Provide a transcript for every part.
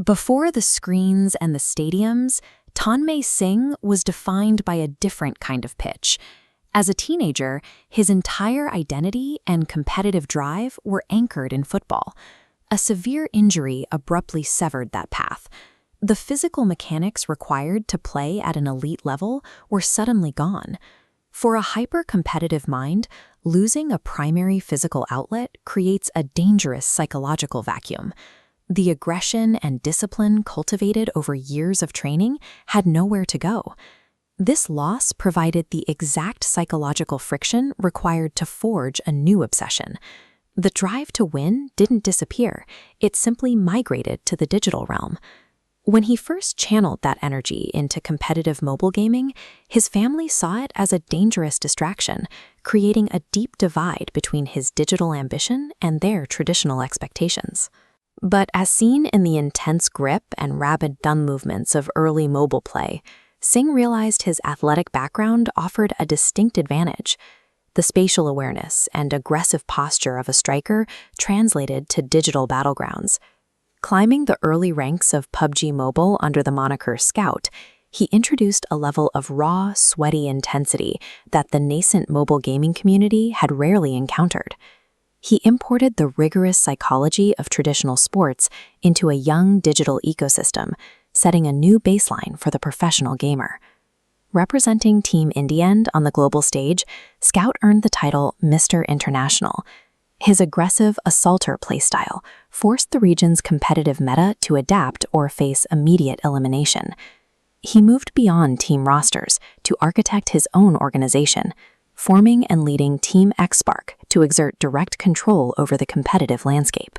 Before the screens and the stadiums, Tanmay Singh was defined by a different kind of pitch. As a teenager, his entire identity and competitive drive were anchored in football. A severe injury abruptly severed that path. The physical mechanics required to play at an elite level were suddenly gone. For a hyper-competitive mind, losing a primary physical outlet creates a dangerous psychological vacuum. The aggression and discipline cultivated over years of training had nowhere to go. This loss provided the exact psychological friction required to forge a new obsession. The drive to win didn't disappear, it simply migrated to the digital realm. When he first channeled that energy into competitive mobile gaming, his family saw it as a dangerous distraction, creating a deep divide between his digital ambition and their traditional expectations. But as seen in the intense grip and rapid thumb movements of early mobile play, Singh realized his athletic background offered a distinct advantage. The spatial awareness and aggressive posture of a striker translated to digital battlegrounds. Climbing the early ranks of PUBG Mobile under the moniker Scout, he introduced a level of raw, sweaty intensity that the nascent mobile gaming community had rarely encountered. He imported the rigorous psychology of traditional sports into a young digital ecosystem, setting a new baseline for the professional gamer. Representing Team IND on the global stage, Scout earned the title Mr. International. His aggressive assaulter playstyle forced the region's competitive meta to adapt or face immediate elimination. He moved beyond team rosters to architect his own organization, forming and leading Team XSpark to exert direct control over the competitive landscape.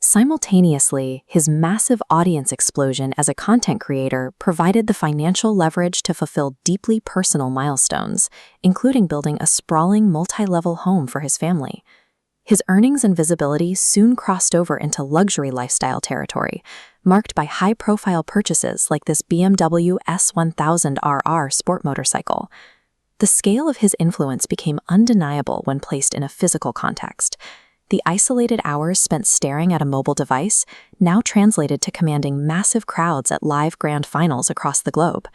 Simultaneously, his massive audience explosion as a content creator provided the financial leverage to fulfill deeply personal milestones, including building a sprawling multi-level home for his family. His earnings and visibility soon crossed over into luxury lifestyle territory, marked by high-profile purchases like this BMW S1000RR sport motorcycle. The scale of his influence became undeniable when placed in a physical context. The isolated hours spent staring at a mobile device now translated to commanding massive crowds at live grand finals across the globe.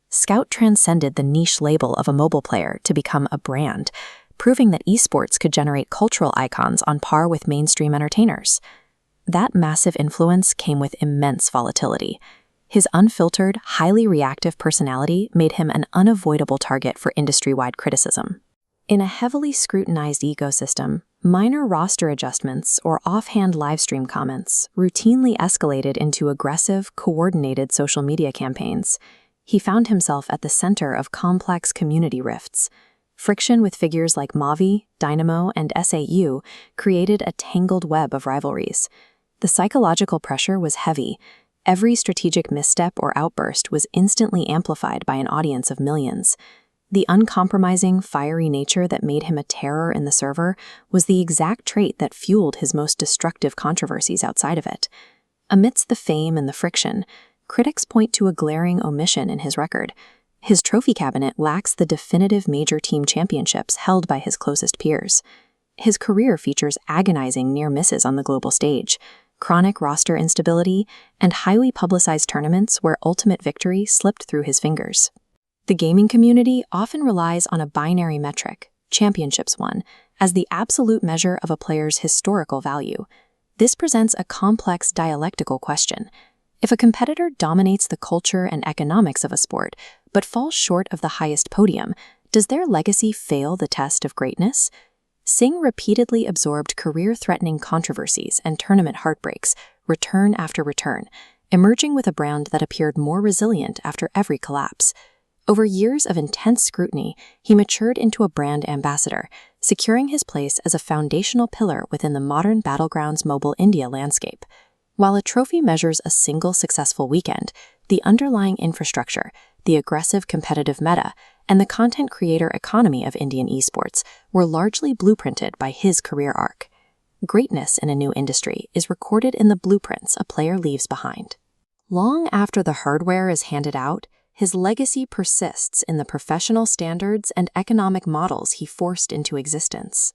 Scout transcended the niche label of a mobile player to become a brand, proving that esports could generate cultural icons on par with mainstream entertainers. That massive influence came with immense volatility. His unfiltered, highly reactive personality made him an unavoidable target for industry-wide criticism. In a heavily scrutinized ecosystem, minor roster adjustments or offhand livestream comments routinely escalated into aggressive, coordinated social media campaigns. He found himself at the center of complex community rifts. Friction with figures like Mavi, Dynamo, and SAU created a tangled web of rivalries. The psychological pressure was heavy. Every strategic misstep or outburst was instantly amplified by an audience of millions. The uncompromising, fiery nature that made him a terror in the server was the exact trait that fueled his most destructive controversies outside of it. Amidst the fame and the friction, critics point to a glaring omission in his record. His trophy cabinet lacks the definitive major team championships held by his closest peers. His career features agonizing near misses on the global stage, chronic roster instability, and highly publicized tournaments where ultimate victory slipped through his fingers. The gaming community often relies on a binary metric, championships won, as the absolute measure of a player's historical value. This presents a complex dialectical question. If a competitor dominates the culture and economics of a sport, but falls short of the highest podium, does their legacy fail the test of greatness? Singh repeatedly absorbed career-threatening controversies and tournament heartbreaks, return after return, emerging with a brand that appeared more resilient after every collapse. Over years of intense scrutiny, he matured into a brand ambassador, securing his place as a foundational pillar within the modern Battlegrounds mobile India landscape. While a trophy measures a single successful weekend, the underlying infrastructure, the aggressive competitive meta, and the content creator economy of Indian esports were largely blueprinted by his career arc. Greatness in a new industry is recorded in the blueprints a player leaves behind. Long after the hardware is handed out, his legacy persists in the professional standards and economic models he forced into existence.